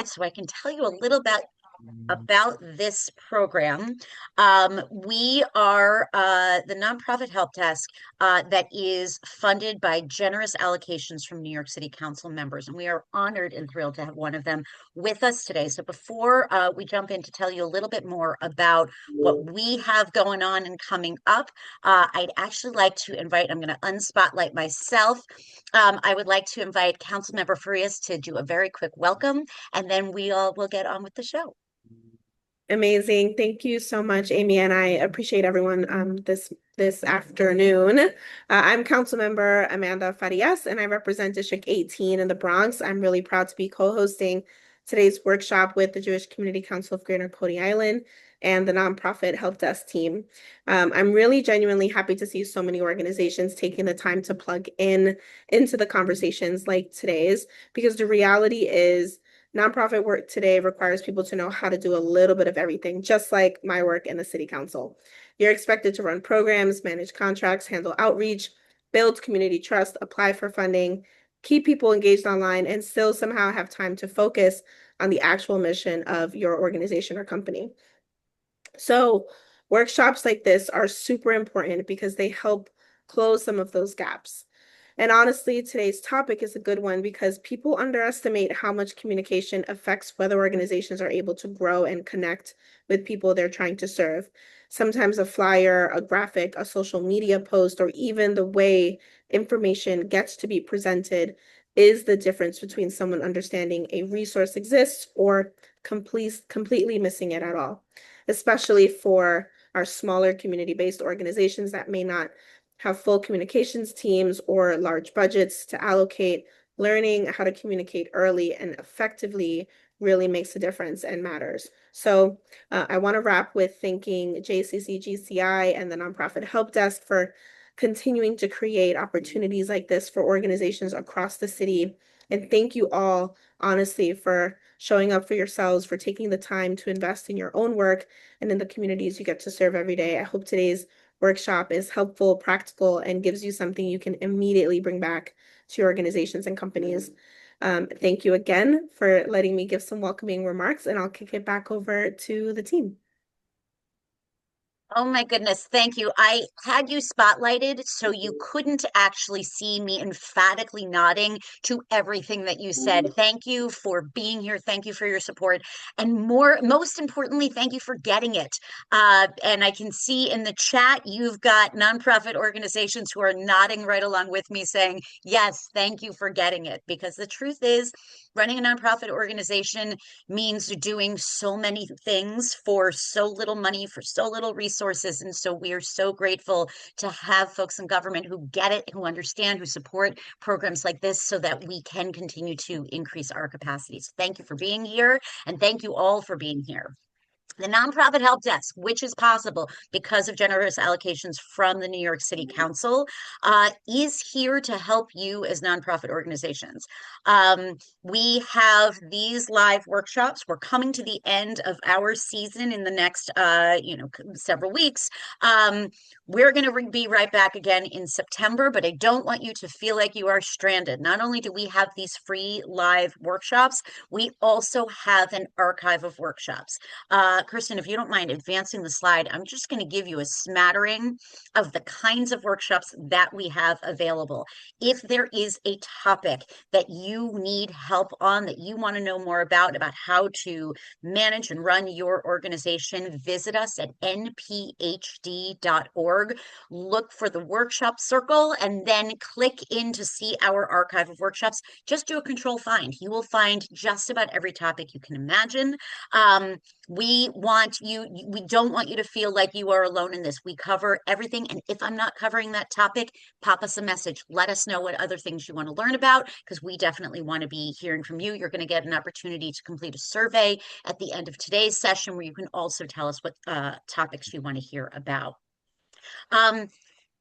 so I can tell you a little about this program. We are the nonprofit help desk that is funded by generous allocations from New York City Council members, and we are honored and thrilled to have one of them with us today. So before we jump in to tell you a little bit more about what we have going on and coming up, I'd actually like to invite, I'm going to unspotlight myself. I would like to invite Councilmember Farias to do a very quick welcome, and then we all will get on with the show. Amazing. Thank you so much, Amy, and I appreciate everyone this afternoon. I'm Councilmember Amanda Farias, and I represent District 18 in the Bronx. I'm really proud to be co-hosting today's workshop with the Jewish Community Council of Greater Coney Island and the nonprofit help desk team. I'm really genuinely happy to see so many organizations taking the time to plug into the conversations like today's, because the reality is nonprofit work today requires people to know how to do a little bit of everything, just like my work in the city council. You're expected to run programs, manage contracts, handle outreach, build community trust, apply for funding, keep people engaged online, and still somehow have time to focus on the actual mission of your organization or company. So workshops like this are super important because they help close some of those gaps. And honestly, today's topic is a good one because people underestimate how much communication affects whether organizations are able to grow and connect with people they're trying to serve. Sometimes a flyer, a graphic, a social media post, or even the way information gets to be presented is the difference between someone understanding a resource exists or completely missing it at all, especially for our smaller community-based organizations that may not have full communications teams or large budgets to allocate. Learning how to communicate early and effectively really makes a difference and matters. So I want to wrap with thanking JCC GCI and the Nonprofit Help Desk for continuing to create opportunities like this for organizations across the city. And thank you all, honestly, for showing up for yourselves, for taking the time to invest in your own work and in the communities you get to serve every day. I hope today's workshop is helpful, practical, and gives you something you can immediately bring back to your organizations and companies. Thank you again for letting me give some welcoming remarks, and I'll kick it back over to the team. Oh my goodness, thank you. I had you spotlighted so you couldn't actually see me emphatically nodding to everything that you said. Thank you for being here. Thank you for your support. And most importantly, thank you for getting it. And I can see in the chat, you've got nonprofit organizations who are nodding right along with me saying, yes, thank you for getting it. Because the truth is, running a nonprofit organization means doing so many things for so little money, for so little resources. And so we are so grateful to have folks in government who get it, who understand, who support programs like this so that we can continue to increase our capacities. Thank you for being here, and thank you all for being here. The nonprofit help desk, which is possible because of generous allocations from the New York City Council, is here to help you as nonprofit organizations. We have these live workshops. We're coming to the end of our season in the next, several weeks. We're going to be right back again in September, but I don't want you to feel like you are stranded. Not only do we have these free live workshops, we also have an archive of workshops. Kristen, if you don't mind advancing the slide, I'm just going to give you a smattering of the kinds of workshops that we have available. If there is a topic that you need help on, that you want to know more about how to manage and run your organization, visit us at nphd.org. Look for the workshop circle and then click in to see our archive of workshops. Just do a control find. You will find just about every topic you can imagine. We don't want you to feel like you are alone in this. We cover everything. And if I'm not covering that topic, pop us a message. Let us know what other things you want to learn about, because we definitely want to be hearing from you. You're going to get an opportunity to complete a survey at the end of today's session where you can also tell us what topics you want to hear about.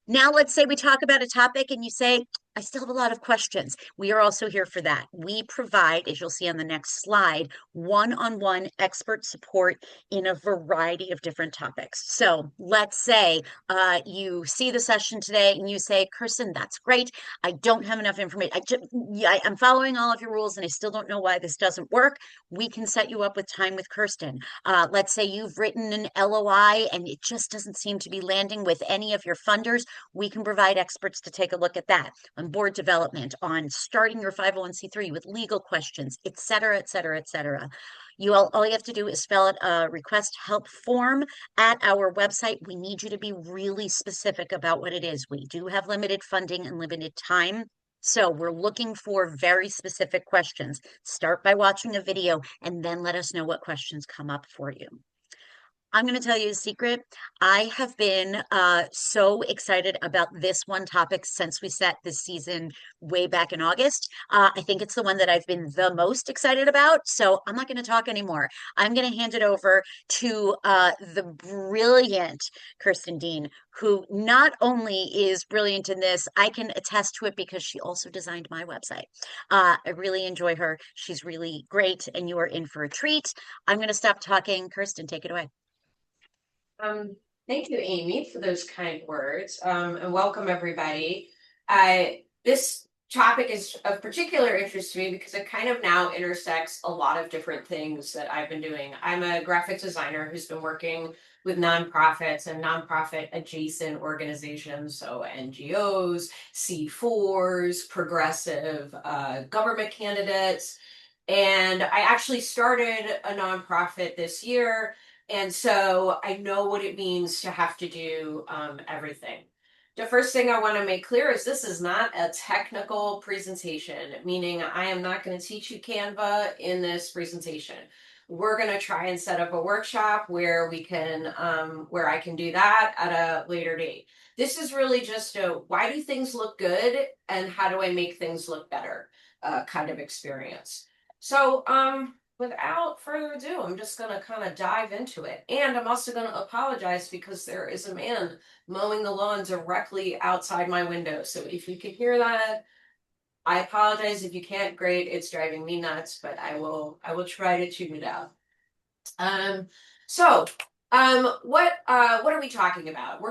Now, let's say we talk about a topic and you say, I still have a lot of questions. We are also here for that. We provide, as you'll see on the next slide, one-on-one expert support in a variety of different topics. So let's say you see the session today and you say, Kirsten, that's great. I don't have enough information. I'm following all of your rules and I still don't know why this doesn't work. We can set you up with time with Kirsten. Let's say you've written an LOI and it just doesn't seem to be landing with any of your funders. We can provide experts to take a look at that, on board development, on starting your 501c3 with legal questions, et cetera, et cetera, et cetera. All you have to do is fill out a request help form at our website. We need you to be really specific about what it is. We do have limited funding and limited time. So we're looking for very specific questions. Start by watching a video and then let us know what questions come up for you. I'm going to tell you a secret. I have been so excited about this one topic since we set this season way back in August. I think it's the one that I've been the most excited about. So I'm not going to talk anymore. I'm going to hand it over to the brilliant Kirsten Dean, who not only is brilliant in this, I can attest to it because she also designed my website. I really enjoy her. She's really great, and you are in for a treat. I'm going to stop talking. Kirsten, take it away. Thank you, Amy, for those kind words, and welcome everybody. This topic is of particular interest to me because it kind of now intersects a lot of different things that I've been doing. I'm a graphic designer who's been working with nonprofits and nonprofit adjacent organizations, so NGOs, C4s, progressive government candidates. And I actually started a nonprofit this year. And so I know what it means to have to do everything. The first thing I want to make clear is this is not a technical presentation, meaning I am not going to teach you Canva in this presentation. We're going to try and set up a workshop where we can, where I can do that at a later date. This is really just a why do things look good and how do I make things look better kind of experience. So, without further ado, I'm just going to kind of dive into it. And I'm also going to apologize because there is a man mowing the lawn directly outside my window. So if you can hear that, I apologize. If you can't, great. It's driving me nuts, but I will try to tune it out. What are we talking about?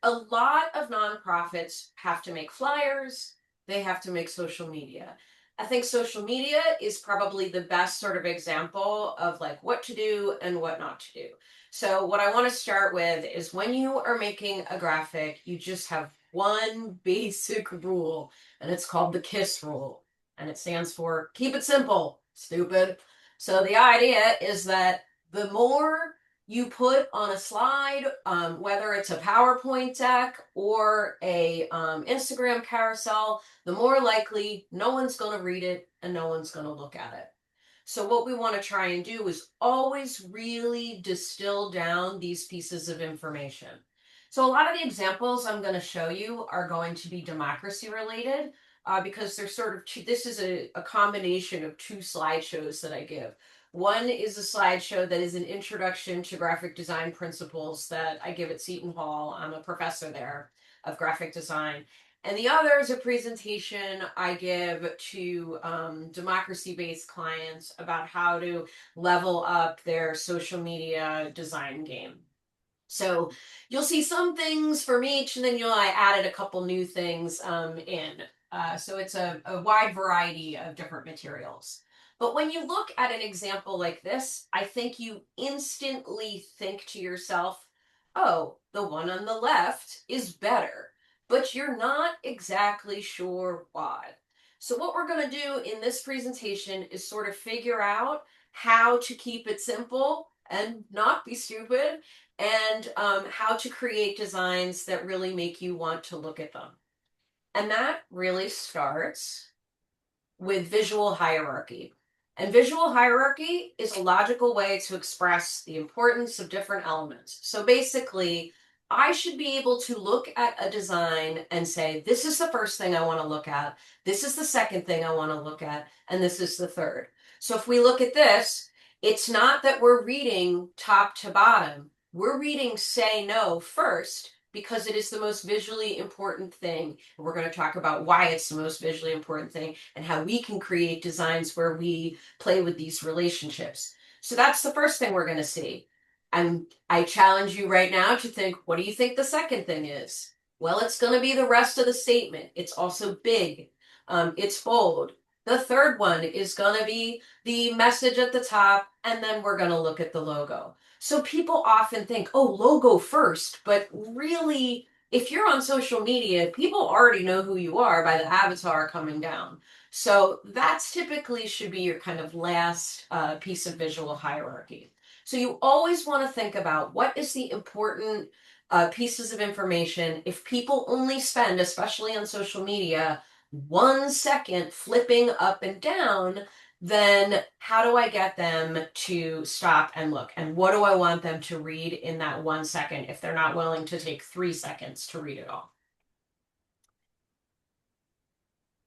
A lot of nonprofits have to make flyers. They have to make social media. I think social media is probably the best sort of example of like what to do and what not to do. So what I want to start with is when you are making a graphic, you just have one basic rule, and it's called the KISS rule. And it stands for keep it simple, stupid. So the idea is that the more you put on a slide, whether it's a PowerPoint deck or a Instagram carousel, the more likely no one's going to read it and no one's going to look at it. So what we want to try and do is always really distill down these pieces of information. So a lot of the examples I'm going to show you are going to be democracy related because they're sort of, this is a combination of two slideshows that I give. One is a slideshow that is an introduction to graphic design principles that I give at Seton Hall. I'm a professor there of graphic design. And the other is a presentation I give to democracy-based clients about how to level up their social media design game. So you'll see some things from each, and then I added a couple new things in. So it's a wide variety of different materials. But when you look at an example like this, I think you instantly think to yourself, oh, the one on the left is better, but you're not exactly sure why. So what we're going to do in this presentation is sort of figure out how to keep it simple and not be stupid, and how to create designs that really make you want to look at them. And that really starts with visual hierarchy. And visual hierarchy is a logical way to express the importance of different elements. So basically, I should be able to look at a design and say, this is the first thing I want to look at, this is the second thing I want to look at, and this is the third. So if we look at this, it's not that we're reading top to bottom. We're reading say no first, because it is the most visually important thing. And we're going to talk about why it's the most visually important thing and how we can create designs where we play with these relationships. So that's the first thing we're going to see. And I challenge you right now to think, what do you think the second thing is? Well, it's going to be the rest of the statement. It's also big. It's bold. The third one is going to be the message at the top, and then we're going to look at the logo. So people often think, oh, logo first, but really, if you're on social media, people already know who you are by the avatar coming down. So that's typically should be your kind of last piece of visual hierarchy. So you always want to think about what is the important pieces of information. If people only spend, especially on social media, 1 second flipping up and down, then how do I get them to stop and look? And what do I want them to read in that 1 second if they're not willing to take 3 seconds to read it all?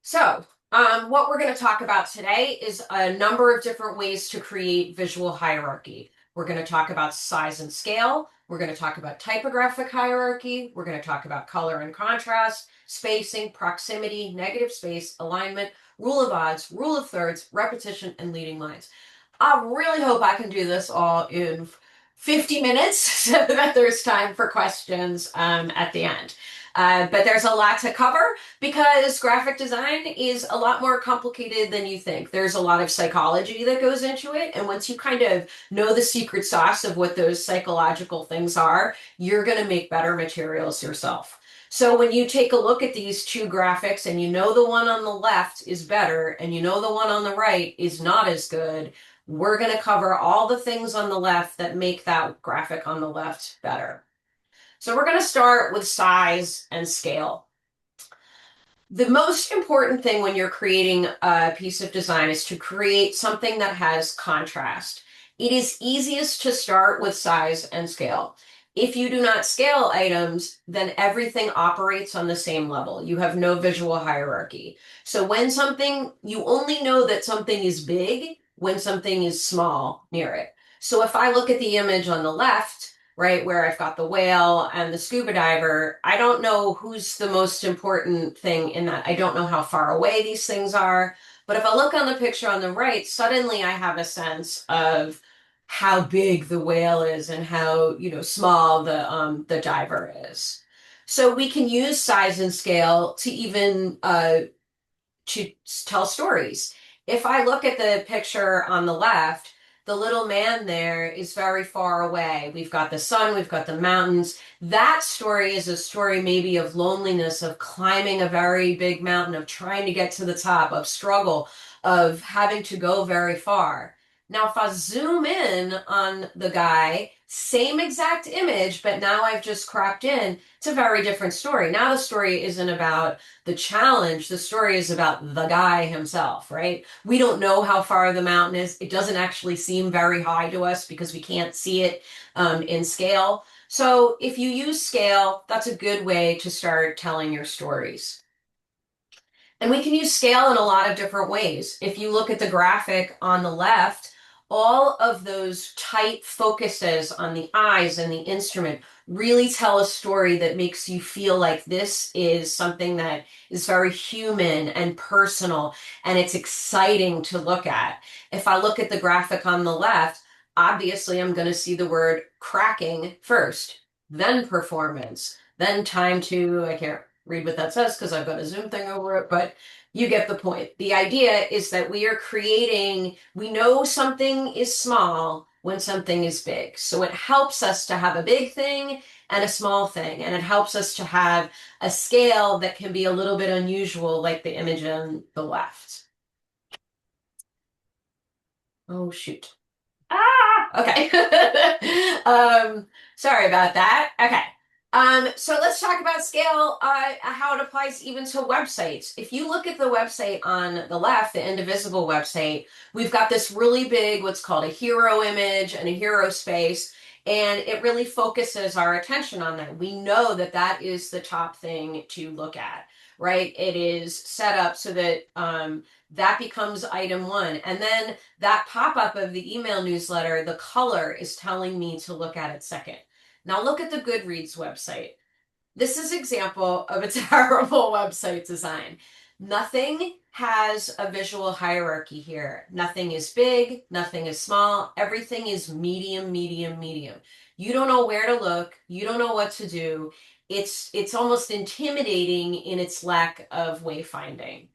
So, what we're going to talk about today is a number of different ways to create visual hierarchy. We're going to talk about size and scale. We're going to talk about typographic hierarchy. We're going to talk about color and contrast, spacing, proximity, negative space, alignment, rule of odds, rule of thirds, repetition, and leading lines. I really hope I can do this all in 50 minutes so that there's time for questions at the end. But there's a lot to cover because graphic design is a lot more complicated than you think. There's a lot of psychology that goes into it. And once you kind of know the secret sauce of what those psychological things are, you're going to make better materials yourself. So when you take a look at these two graphics and you know the one on the left is better and you know the one on the right is not as good, we're going to cover all the things on the left that make that graphic on the left better. So we're going to start with size and scale. The most important thing when you're creating a piece of design is to create something that has contrast. It is easiest to start with size and scale. If you do not scale items, then everything operates on the same level. You have no visual hierarchy. So when something, you only know that something is big when something is small near it. So if I look at the image on the left, right, where I've got the whale and the scuba diver, I don't know who's the most important thing in that. I don't know how far away these things are. But if I look on the picture on the right, suddenly I have a sense of how big the whale is and how, small the diver is. So we can use size and scale to even to tell stories. If I look at the picture on the left, the little man there is very far away. We've got the sun, we've got the mountains. That story is a story maybe of loneliness, of climbing a very big mountain, of trying to get to the top, of struggle, of having to go very far. Now, if I zoom in on the guy, same exact image, but now I've just cropped in, it's a very different story. Now the story isn't about the challenge, the story is about the guy himself, right? We don't know how far the mountain is. It doesn't actually seem very high to us because we can't see it in scale. So if you use scale, that's a good way to start telling your stories. And we can use scale in a lot of different ways. If you look at the graphic on the left, all of those tight focuses on the eyes and the instrument really tell a story that makes you feel like this is something that is very human and personal, and it's exciting to look at. If I look at the graphic on the left, obviously I'm going to see the word cracking first, then performance, then time to, I can't read what that says because I've got a Zoom thing over it, but you get the point. The idea is that we are creating, we know something is small when something is big. So it helps us to have a big thing and a small thing. And it helps us to have a scale that can be a little bit unusual, like the image on the left. Oh, shoot. Okay. Sorry about that. Okay. So let's talk about scale, how it applies even to websites. If you look at the website on the left, the Indivisible website, we've got this really big, what's called a hero image and a hero space, and it really focuses our attention on that. We know that that is the top thing to look at, right? It is set up so that that becomes item one. And then that pop-up of the email newsletter, the color is telling me to look at it second. Now look at the Goodreads website. this is example of a terrible website design. Nothing has a visual hierarchy here. Nothing is big, nothing is small. Everything is medium, medium, medium. You don't know where to look. You don't know what to do. It's almost intimidating in its lack of wayfinding.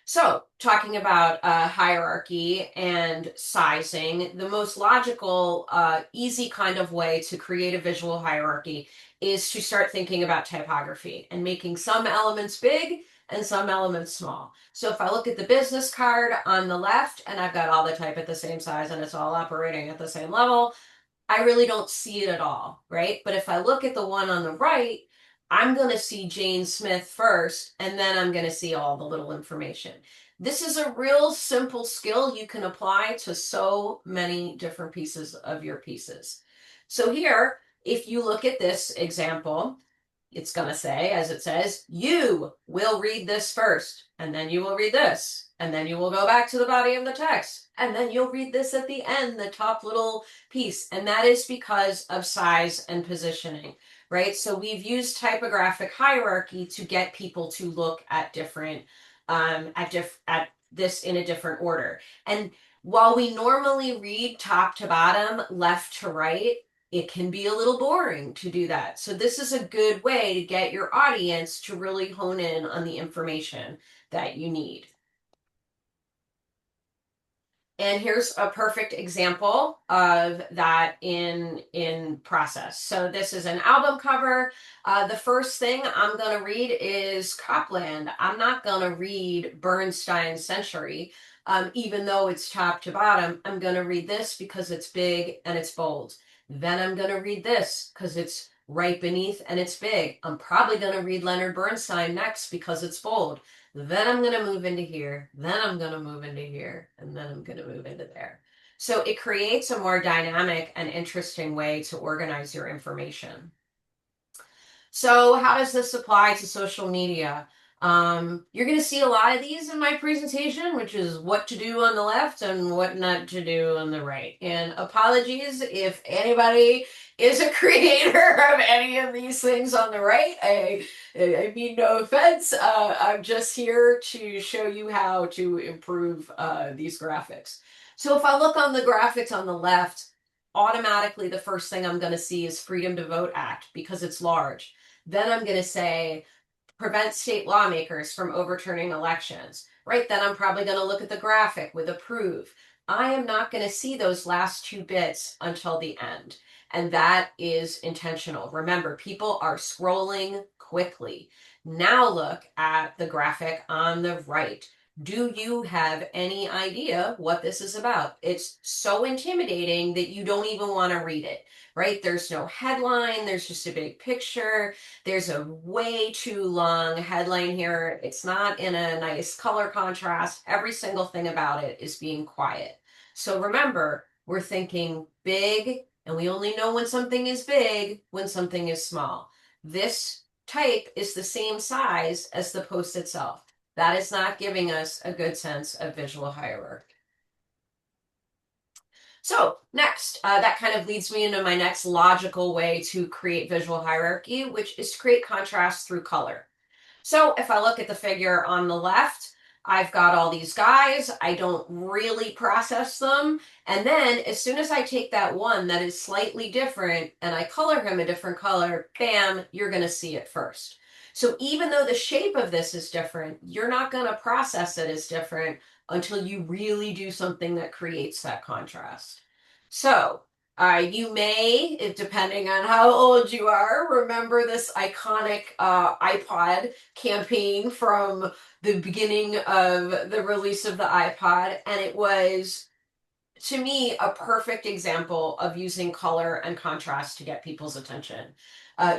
So, talking about hierarchy and sizing, the most logical, easy kind of way to create a visual hierarchy is to start thinking about typography and making some elements big and some elements small. So if I look at the business card on the left and I've got all the type at the same size and it's all operating at the same level, I really don't see it at all, right? But if I look at the one on the right, I'm going to see Jane Smith first, and then I'm going to see all the little information. This is a real simple skill you can apply to so many different pieces of your pieces. So here, if you look at this example, it's going to say, as it says, you will read this first, and then you will read this, and then you will go back to the body of the text, and then you'll read this at the end, the top little piece. And that is because of size and positioning, right? So we've used typographic hierarchy to get people to look at different, at this in a different order. And while we normally read top to bottom, left to right, it can be a little boring to do that. So this is a good way to get your audience to really hone in on the information that you need. And here's a perfect example of that in process. So this is an album cover. The first thing I'm going to read is Copland. I'm not going to read Bernstein's Century, even though it's top to bottom. I'm going to read this because it's big and it's bold. Then I'm going to read this because it's right beneath and it's big. I'm probably going to read Leonard Bernstein next because it's bold. Then I'm going to move into here. Then I'm going to move into here. And then I'm going to move into there. So it creates a more dynamic and interesting way to organize your information. So how does this apply to social media? You're going to see a lot of these in my presentation, which is what to do on the left and what not to do on the right. And apologies if anybody is a creator of any of these things on the right. I mean, no offense. I'm just here to show you how to improve these graphics. So if I look on the graphics on the left, automatically the first thing I'm going to see is Freedom to Vote Act because it's large. Then I'm going to say prevent state lawmakers from overturning elections, right? Then I'm probably going to look at the graphic with approve. I am not going to see those last two bits until the end. And that is intentional. Remember, people are scrolling quickly. Now look at the graphic on the right. Do you have any idea what this is about? It's so intimidating that you don't even want to read it, right? There's no headline. There's just a big picture. There's a way too long headline here. It's not in a nice color contrast. Every single thing about it is being quiet. So remember, we're thinking big, and we only know when something is big when something is small. This type is the same size as the post itself. That is not giving us a good sense of visual hierarchy. So next, that kind of leads me into my next logical way to create visual hierarchy, which is to create contrast through color. So if I look at the figure on the left, I've got all these guys. I don't really process them. And then as soon as I take that one that is slightly different and I color him a different color, bam, you're going to see it first. So even though the shape of this is different, you're not going to process it as different until you really do something that creates that contrast. So you may, depending on how old you are, remember this iconic iPod campaign from the beginning of the release of the iPod. And it was, to me, a perfect example of using color and contrast to get people's attention.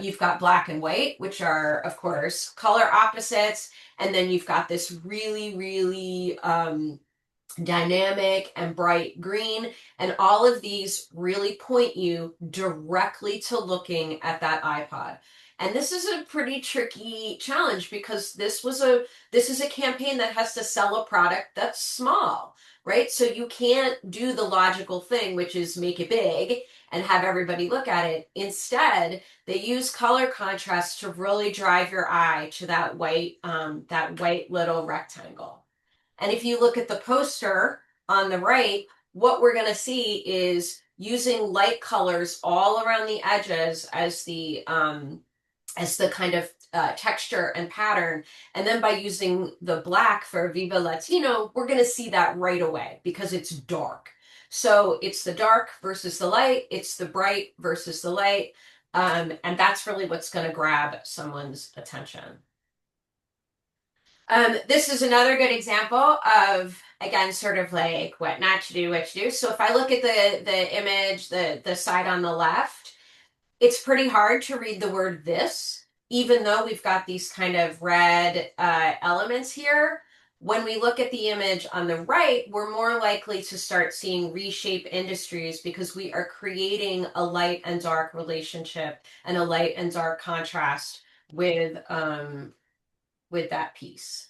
You've got black and white, which are, of course, color opposites. And then you've got this really, really dynamic and bright green. And all of these really point you directly to looking at that iPod. And this is a pretty tricky challenge because this is a campaign that has to sell a product that's small, right? So you can't do the logical thing, which is make it big and have everybody look at it. Instead, they use color contrast to really drive your eye to that white little rectangle. And if you look at the poster on the right, what we're going to see is using light colors all around the edges as the kind of texture and pattern. And then by using the black for Viva Latino, we're going to see that right away because it's dark. So it's the dark versus the light, it's the bright versus the light. And that's really what's going to grab someone's attention. This is another good example of, again, sort of like what not to do, what to do. So if I look at the image, the side on the left, it's pretty hard to read the word this, even though we've got these kind of red elements here. When we look at the image on the right, we're more likely to start seeing reshape industries because we are creating a light and dark relationship and a light and dark contrast with that piece.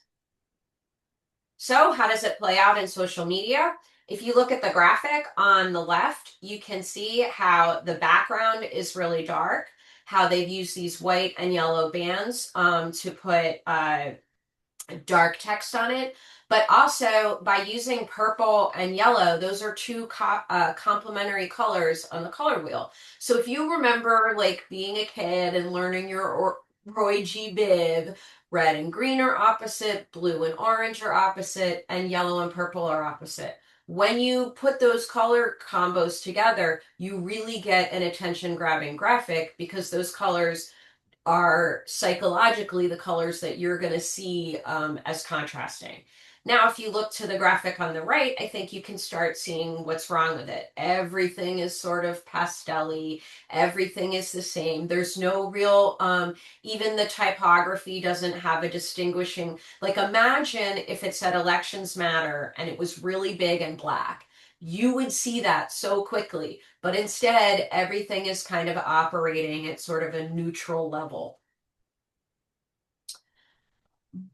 So how does it play out in social media? If you look at the graphic on the left, you can see how the background is really dark, how they've used these white and yellow bands to put dark text on it. But also by using purple and yellow, those are two complementary colors on the color wheel. So if you remember like being a kid and learning your Roy G. Biv, red and green are opposite, blue and orange are opposite, and yellow and purple are opposite. When you put those color combos together, you really get an attention-grabbing graphic because those colors are psychologically the colors that you're going to see as contrasting. Now, if you look to the graphic on the right, I think you can start seeing what's wrong with it. Everything is sort of pastel-y. Everything is the same. There's no real, even the typography doesn't have a distinguishing, like imagine if it said elections matter and it was really big and black. You would see that so quickly, but instead everything is kind of operating at sort of a neutral level.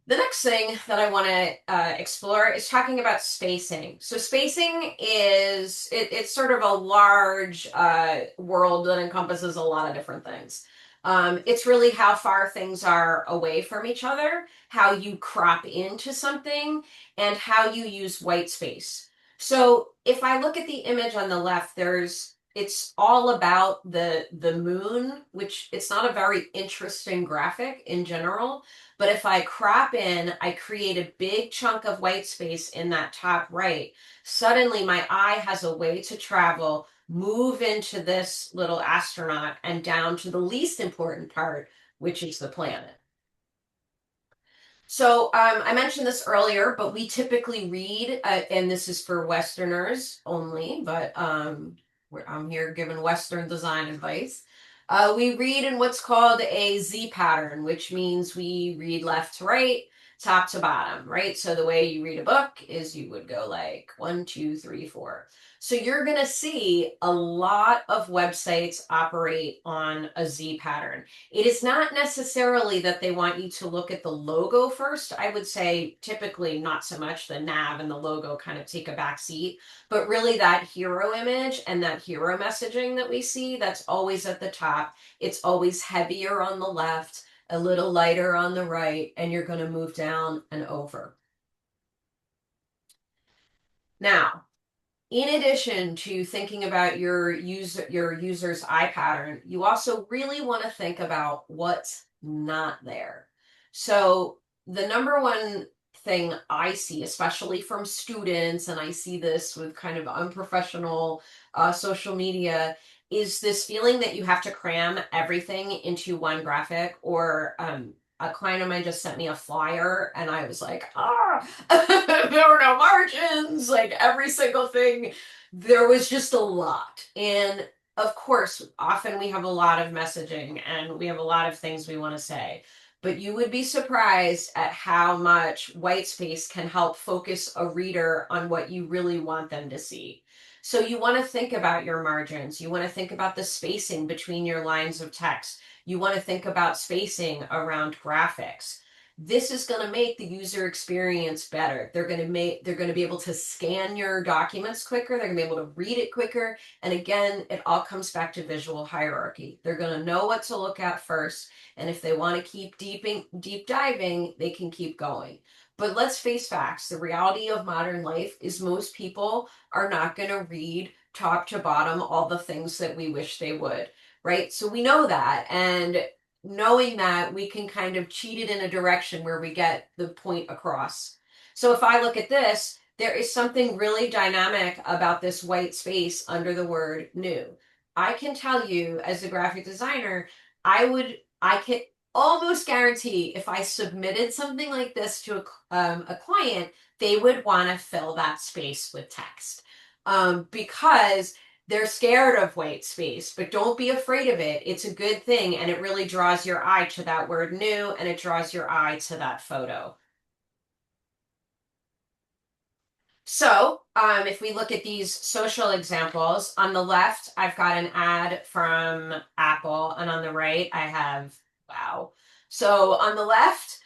The next thing that I want to explore is talking about spacing. So spacing is, it's sort of a large world that encompasses a lot of different things. It's really how far things are away from each other, how you crop into something, and how you use white space. So if I look at the image on the left, it's all about the moon, which it's not a very interesting graphic in general. But if I crop in, I create a big chunk of white space in that top right. Suddenly my eye has a way to travel, move into this little astronaut and down to the least important part, which is the planet. So I mentioned this earlier, but we typically read, and this is for Westerners only, but I'm here giving Western design advice. We read in what's called a Z pattern, which means we read left to right, top to bottom, right? So the way you read a book is you would go like 1, 2, 3, 4. So you're going to see a lot of websites operate on a Z pattern. It is not necessarily that they want you to look at the logo first. I would say typically not so much. The nav and the logo kind of take a back seat, but really that hero image and that hero messaging that we see, that's always at the top. It's always heavier on the left, a little lighter on the right, and you're going to move down and over. Now, in addition to thinking about your user's eye pattern, you also really want to think about what's not there. So the number one thing I see, especially from students, and I see this with kind of unprofessional social media, is this feeling that you have to cram everything into one graphic. Or a client of mine just sent me a flyer and I was like, there were no margins, like every single thing. There was just a lot. And of course, often we have a lot of messaging and we have a lot of things we want to say. but you would be surprised at how much white space can help focus a reader on what you really want them to see. So you want to think about your margins. You want to think about the spacing between your lines of text. You want to think about spacing around graphics. This is going to make the user experience better. They're going to be able to scan your documents quicker. They're going to be able to read it quicker. And again, it all comes back to visual hierarchy. They're going to know what to look at first. And if they want to keep deep diving, they can keep going. But let's face facts. The reality of modern life is most people are not going to read top to bottom all the things that we wish they would, right? So we know that. And knowing that, we can kind of cheat it in a direction where we get the point across. So if I look at this, there is something really dynamic about this white space under the word new. I can tell you as a graphic designer, I can almost guarantee if I submitted something like this to a client, they would want to fill that space with text, because they're scared of white space. But don't be afraid of it. It's a good thing, and it really draws your eye to that word new, and it draws your eye to that photo. So if we look at these social examples, on the left, I've got an ad from Apple, and on the right, I have, wow. So on the left,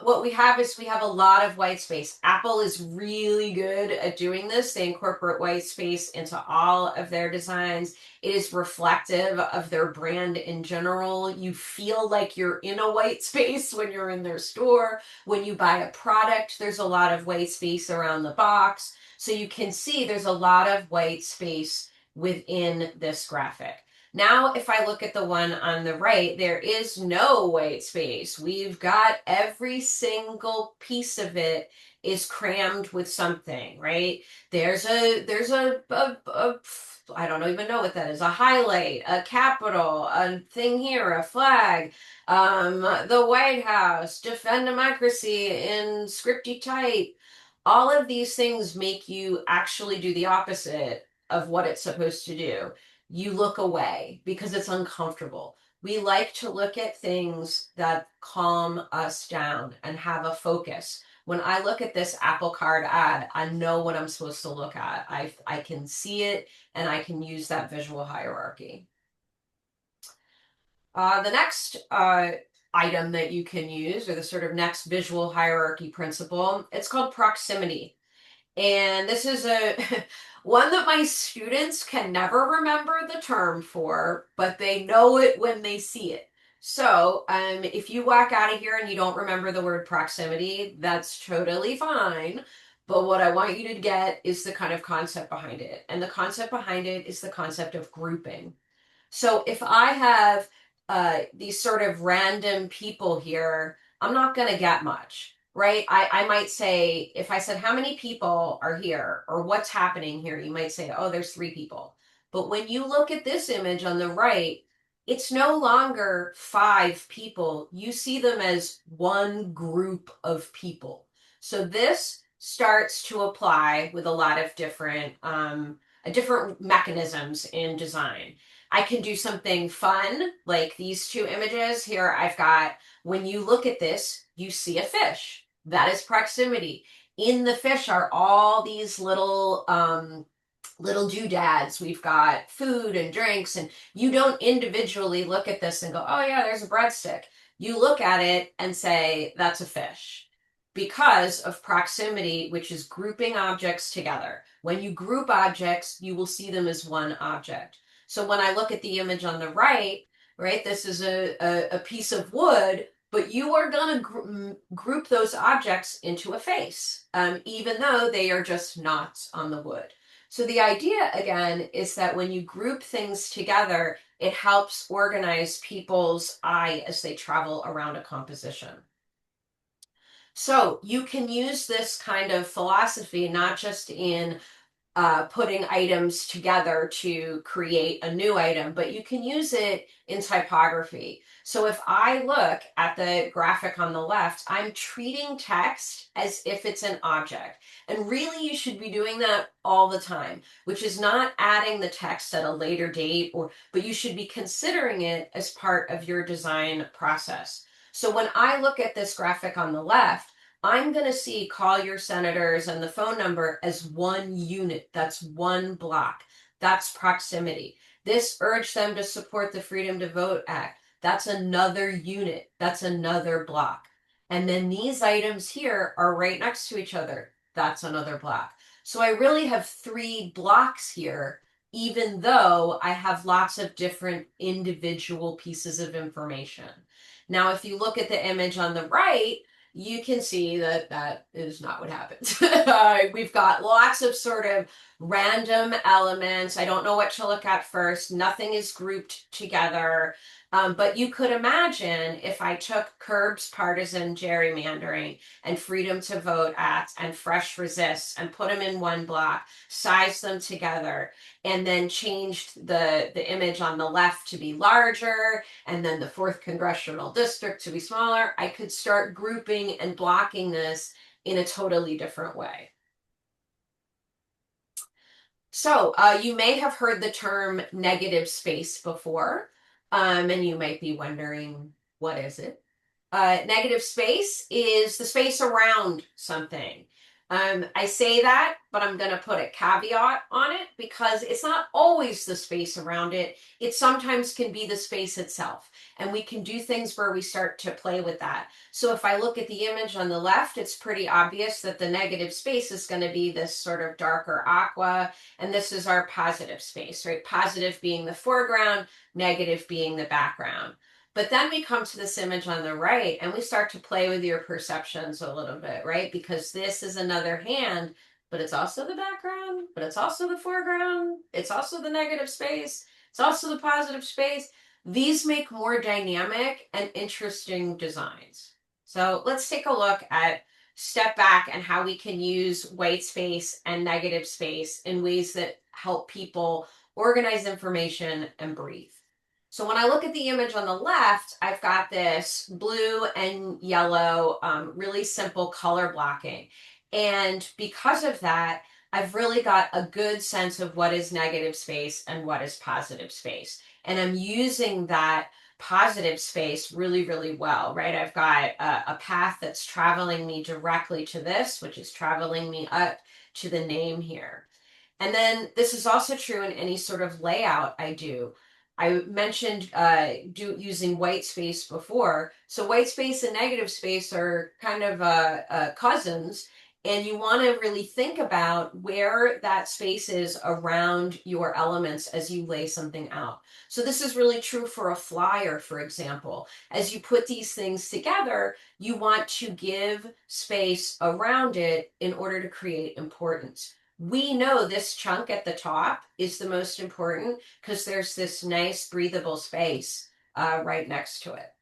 what we have is we have a lot of white space. Apple is really good at doing this. They incorporate white space into all of their designs. It is reflective of their brand in general. You feel like you're in a white space when you're in their store. When you buy a product, there's a lot of white space around the box. So you can see there's a lot of white space within this graphic. Now, if I look at the one on the right, there is no white space. We've got every single piece of it is crammed with something, right? There's a I don't even know what that is, a highlight, a capital, a thing here, a flag, the White House, defend democracy in scripty type. All of these things make you actually do the opposite of what it's supposed to do. You look away because it's uncomfortable. We like to look at things that calm us down and have a focus. When I look at this Apple Card ad, I know what I'm supposed to look at. I can see it, and I can use that visual hierarchy. The next item that you can use, or the sort of next visual hierarchy principle, it's called proximity. And this is a one that my students can never remember the term for, but they know it when they see it. So if you walk out of here and you don't remember the word proximity, that's totally fine. But what I want you to get is the kind of concept behind it. And the concept behind it is the concept of grouping. So if I have these sort of random people here, I'm not going to get much, right? I might say, if I said, how many people are here or what's happening here, you might say, oh, there's 3 people. But when you look at this image on the right, it's no longer 5 people. You see them as one group of people. So this starts to apply with a lot of different mechanisms in design. I can do something fun, like these 2 images. Here I've got, when you look at this, you see a fish. That is proximity. In the fish are all these little doodads. We've got food and drinks, and you don't individually look at this and go, oh yeah, there's a breadstick. You look at it and say, that's a fish. Because of proximity, which is grouping objects together. When you group objects, you will see them as one object. So when I look at the image on the right, this is a piece of wood, but you are going to group those objects into a face, even though they are just knots on the wood. So the idea, again, is that when you group things together, it helps organize people's eye as they travel around a composition. So you can use this kind of philosophy not just in putting items together to create a new item, but you can use it in typography. So if I look at the graphic on the left, I'm treating text as if it's an object. And really you should be doing that all the time, which is not adding the text at a later date, but you should be considering it as part of your design process. So when I look at this graphic on the left, I'm going to see call your senators and the phone number as one unit. That's one block. That's proximity. This urge them to support the Freedom to Vote Act. That's another unit. That's another block. And then these items here are right next to each other. That's another block. So I really have 3 blocks here, even though I have lots of different individual pieces of information. Now, if you look at the image on the right, you can see that that is not what happens. We've got lots of sort of random elements. I don't know what to look at first. Nothing is grouped together. But you could imagine if I took Curb's partisan gerrymandering and Freedom to Vote Act and Fresh Resists and put them in one block, sized them together, and then changed the image on the left to be larger, and then the 4th congressional district to be smaller, I could start grouping and blocking this in a totally different way. So you may have heard the term negative space before, and you might be wondering, what is it? Negative space is the space around something. I say that, but I'm going to put a caveat on it because it's not always the space around it. It sometimes can be the space itself. And we can do things where we start to play with that. So if I look at the image on the left, it's pretty obvious that the negative space is going to be this sort of darker aqua. And this is our positive space, right? Positive being the foreground, negative being the background. But then we come to this image on the right and we start to play with your perceptions a little bit, right? Because this is another hand, but it's also the background, but it's also the foreground, it's also the negative space, it's also the positive space. These make more dynamic and interesting designs. So let's take a look at step back and how we can use white space and negative space in ways that help people organize information and breathe. So when I look at the image on the left, I've got this blue and yellow, really simple color blocking. And because of that, I've really got a good sense of what is negative space and what is positive space. And I'm using that positive space really, really well, right? I've got a path that's traveling me directly to this, which is traveling me up to the name here. And then this is also true in any sort of layout I do. I mentioned using white space before. So white space and negative space are kind of cousins. And you want to really think about where that space is around your elements as you lay something out. So this is really true for a flyer, for example. As you put these things together, you want to give space around it in order to create importance. We know this chunk at the top is the most important because there's this nice breathable space right next to it.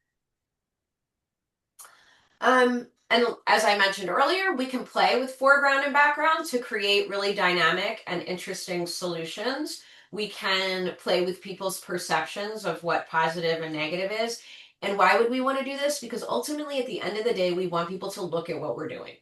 And as I mentioned earlier, we can play with foreground and background to create really dynamic and interesting solutions. We can play with people's perceptions of what positive and negative is. And why would we want to do this? Because ultimately, at the end of the day, we want people to look at what we're doing.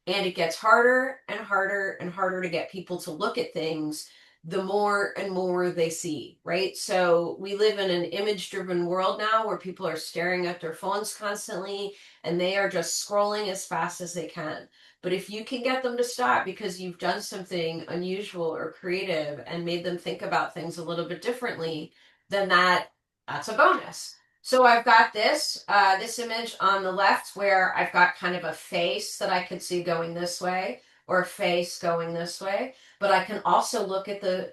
And it gets harder and harder and harder to get people to look at things the more and more they see, right? So we live in an image-driven world now where people are staring at their phones constantly and they are just scrolling as fast as they can. But if you can get them to stop because you've done something unusual or creative and made them think about things a little bit differently, then that's a bonus. So I've got this image on the left where I've got kind of a face that I could see going this way or a face going this way, but I can also look at the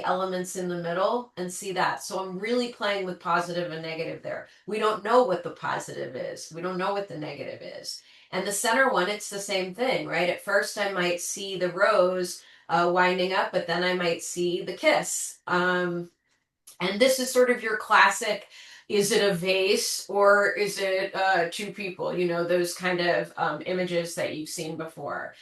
elements in the middle and see that. So I'm really playing with positive and negative there. We don't know what the positive is. We don't know what the negative is. And the center one, it's the same thing, right? At first I might see the rose winding up, but then I might see the kiss. And this is sort of your classic, is it a vase or is it 2 people? You know, those kind of images that you've seen before.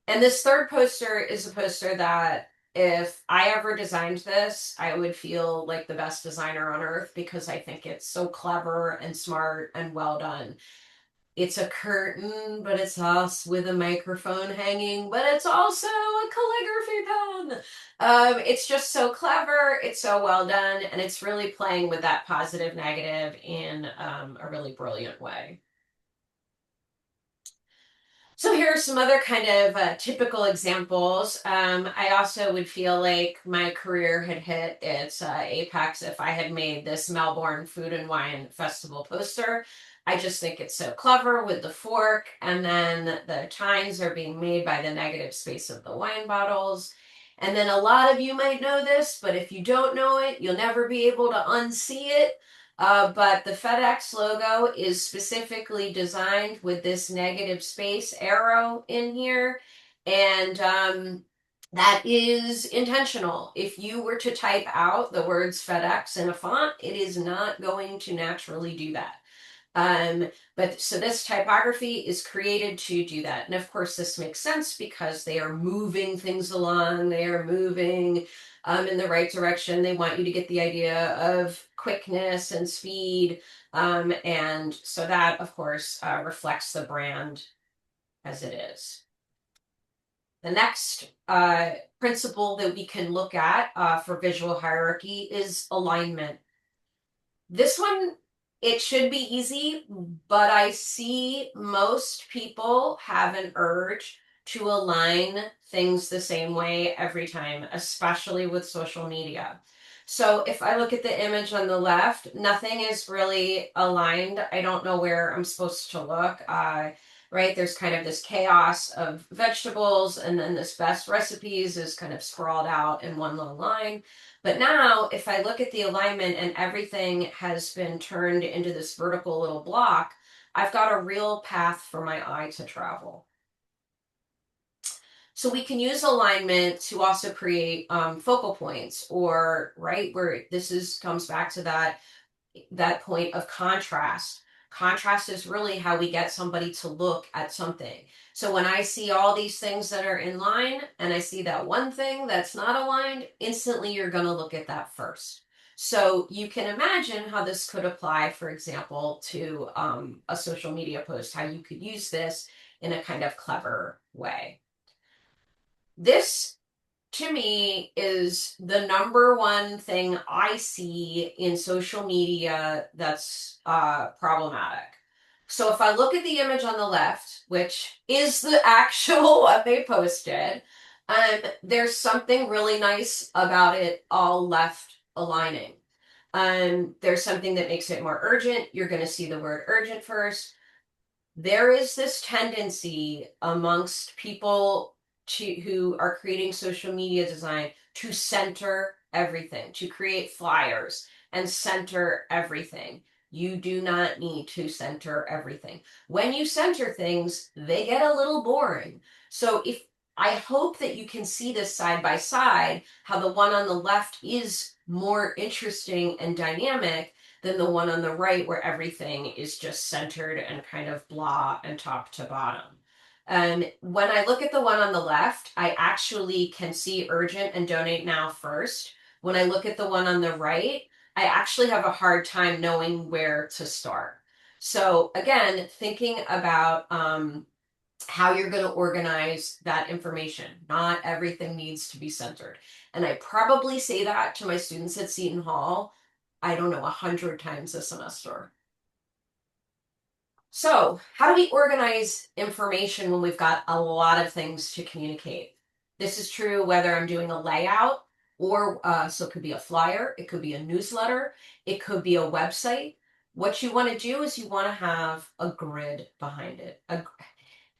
And this third poster is a poster that if I ever designed this, I would feel like the best designer on earth because I think it's so clever and smart and well done. It's a curtain, but it's us with a microphone hanging, but it's also a calligraphy It's just so clever, it's so well done, and it's really playing with that positive negative in a really brilliant way. So here are some other kind of typical examples. I also would feel like my career had hit its apex if I had made this Melbourne Food and Wine Festival poster. I just think it's so clever with the fork, and then the tines are being made by the negative space of the wine bottles. And then a lot of you might know this, but if you don't know it, you'll never be able to unsee it. But the FedEx logo is specifically designed with this negative space arrow in here. And that is intentional. If you were to type out the words FedEx in a font, it is not going to naturally do that. But so this typography is created to do that. And of course, this makes sense because they are moving things along, they are moving in the right direction. They want you to get the idea of quickness and speed. And so that, of course, reflects the brand as it is. The next principle that we can look at for visual hierarchy is alignment. This one, it should be easy, but I see most people have an urge to align things the same way every time, especially with social media. So if I look at the image on the left, nothing is really aligned. I don't know where I'm supposed to look. Right, there's kind of this chaos of vegetables, and then this best recipes is kind of sprawled out in one long line. But now, if I look at the alignment and everything has been turned into this vertical little block, I've got a real path for my eye to travel. So we can use alignment to also create focal points, or right where comes back to that point of contrast. Contrast is really how we get somebody to look at something. So when I see all these things that are in line and I see that one thing that's not aligned, instantly you're going to look at that first. So you can imagine how this could apply, for example, to a social media post, how you could use this in a kind of clever way. This, to me, is the number one thing I see in social media that's problematic. So if I look at the image on the left, which is the actual one they posted, there's something really nice about it all left aligning. There's something that makes it more urgent. You're going to see the word urgent first. There is this tendency amongst people who are creating social media design to center everything, to create flyers and center everything. You do not need to center everything. When you center things, they get a little boring. So I hope that you can see this side by side, how the one on the left is more interesting and dynamic than the one on the right where everything is just centered and kind of blah and top to bottom. When I look at the one on the left, I actually can see urgent and donate now first. When I look at the one on the right, I actually have a hard time knowing where to start. So again, thinking about how you're going to organize that information. Not everything needs to be centered. And I probably say that to my students at Seton Hall, I don't know, 100 times a semester. So how do we organize information when we've got a lot of things to communicate? This is true whether I'm doing a layout or so it could be a flyer, it could be a newsletter, it could be a website. What you want to do is you want to have a grid behind it.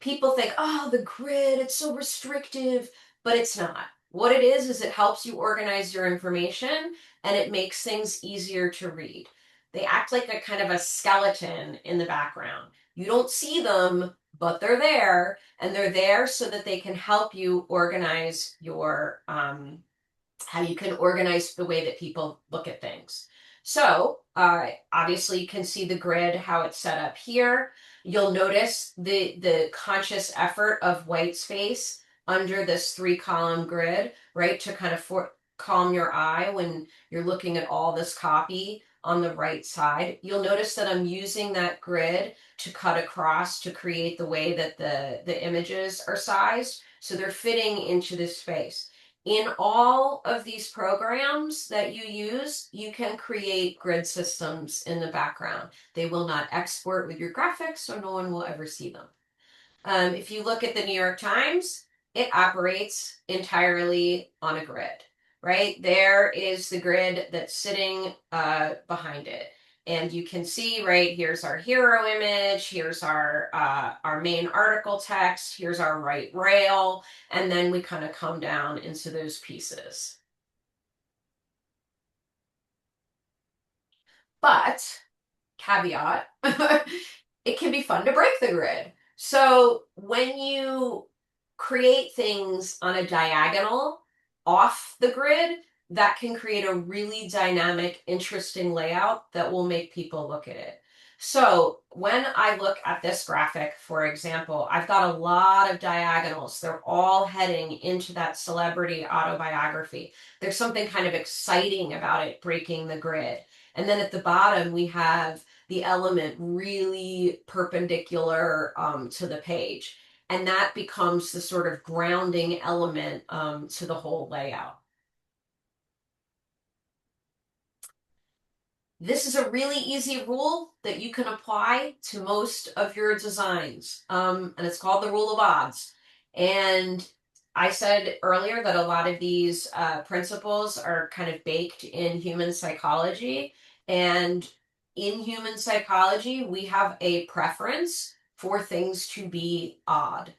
People think, oh, the grid, it's so restrictive, but it's not. What it is it helps you organize your information and it makes things easier to read. They act like a kind of a skeleton in the background. You don't see them, but they're there, and they're there so that they can help you organize your, how you can organize the way that people look at things. So obviously you can see the grid, how it's set up here. You'll notice the conscious effort of white space under this 3-column grid, right, to kind of calm your eye when you're looking at all this copy on the right side. You'll notice that I'm using that grid to cut across to create the way that the images are sized, so they're fitting into this space. In all of these programs that you use, you can create grid systems in the background. They will not export with your graphics, so no one will ever see them. If you look at the New York Times, it operates entirely on a grid, right? There is the grid that's sitting behind it. And you can see, right, here's our hero image, here's our main article text, here's our right rail, and then we kind of come down into those pieces. But, caveat, it can be fun to break the grid. So when you create things on a diagonal off the grid, that can create a really dynamic, interesting layout that will make people look at it. So when I look at this graphic, for example, I've got a lot of diagonals. They're all heading into that celebrity autobiography. There's something kind of exciting about it breaking the grid. And then at the bottom, we have the element really perpendicular to the page. And that becomes the sort of grounding element to the whole layout. This is a really easy rule that you can apply to most of your designs, and it's called the rule of odds. And I said earlier that a lot of these principles are kind of baked in human psychology. And in human psychology, we have a preference for things to be odd.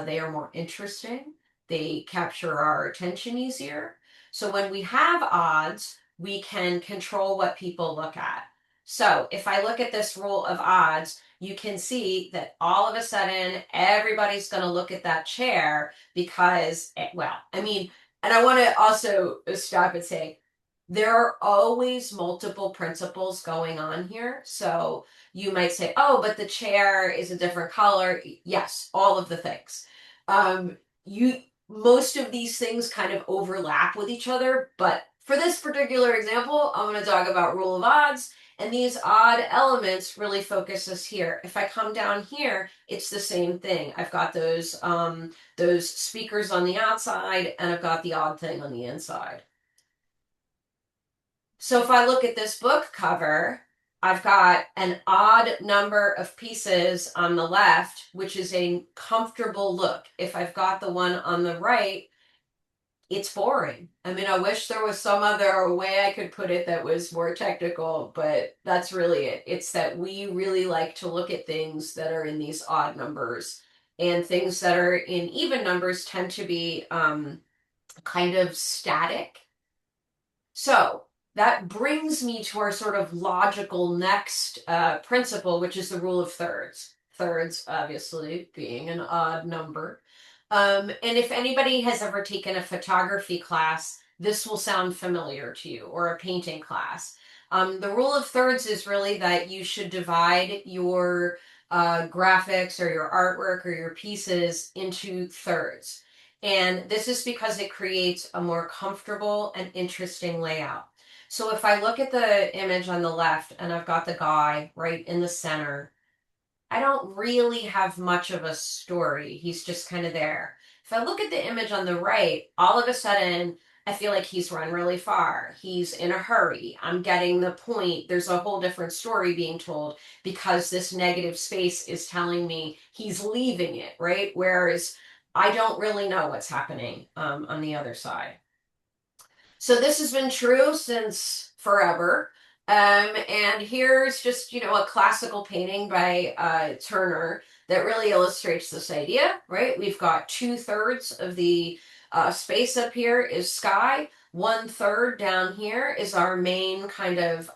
They are more interesting, they capture our attention easier. So when we have odds, we can control what people look at. So if I look at this rule of odds, you can see that all of a sudden everybody's going to look at that chair because, well, I mean, and I want to also stop and say, there are always multiple principles going on here. So you might say, oh, but the chair is a different color. Yes, all of the things. Most of these things kind of overlap with each other, but for this particular example, I'm going to talk about rule of odds, and these odd elements really focus us here. If I come down here, it's the same thing. I've got those speakers on the outside, and I've got the odd thing on the inside. So if I look at this book cover, I've got an odd number of pieces on the left, which is a comfortable look. If I've got the one on the right, it's boring. I mean, I wish there was some other way I could put it that was more technical, but that's really it. It's that we really like to look at things that are in these odd numbers, and things that are in even numbers tend to be kind of static. So that brings me to our sort of logical next principle, which is the rule of thirds. Thirds, obviously, being an odd number. And if anybody has ever taken a photography class, this will sound familiar to you, or a painting class. The rule of thirds is really that you should divide your graphics or your artwork or your pieces into thirds. And this is because it creates a more comfortable and interesting layout. So if I look at the image on the left and I've got the guy right in the center, I don't really have much of a story. He's just kind of there. If I look at the image on the right, all of a sudden, I feel like he's run really far. He's in a hurry. I'm getting the point. There's a whole different story being told because this negative space is telling me he's leaving it, right? Whereas I don't really know what's happening on the other side. So this has been true since forever. And here's just, a classical painting by Turner that really illustrates this idea, right? We've got 2/3 of the space up here is sky. 1/3 down here is our main kind of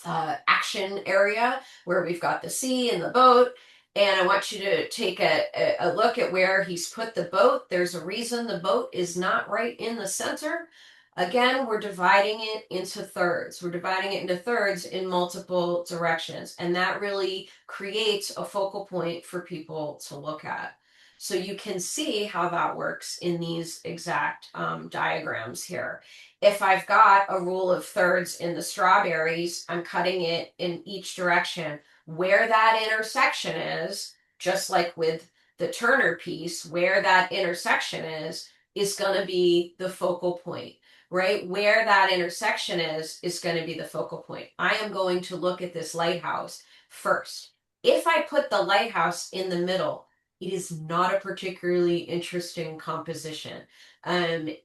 action area where we've got the sea and the boat. And I want you to take a look at where he's put the boat. There's a reason the boat is not right in the center. Again, we're dividing it into thirds. We're dividing it into thirds in multiple directions. And that really creates a focal point for people to look at. So you can see how that works in these exact diagrams here. If I've got a rule of thirds in the strawberries, I'm cutting it in each direction. Where that intersection is, just like with the Turner piece, where that intersection is is going to be the focal point, right? Where that intersection is going to be the focal point. I am going to look at this lighthouse first. If I put the lighthouse in the middle, it is not a particularly interesting composition. And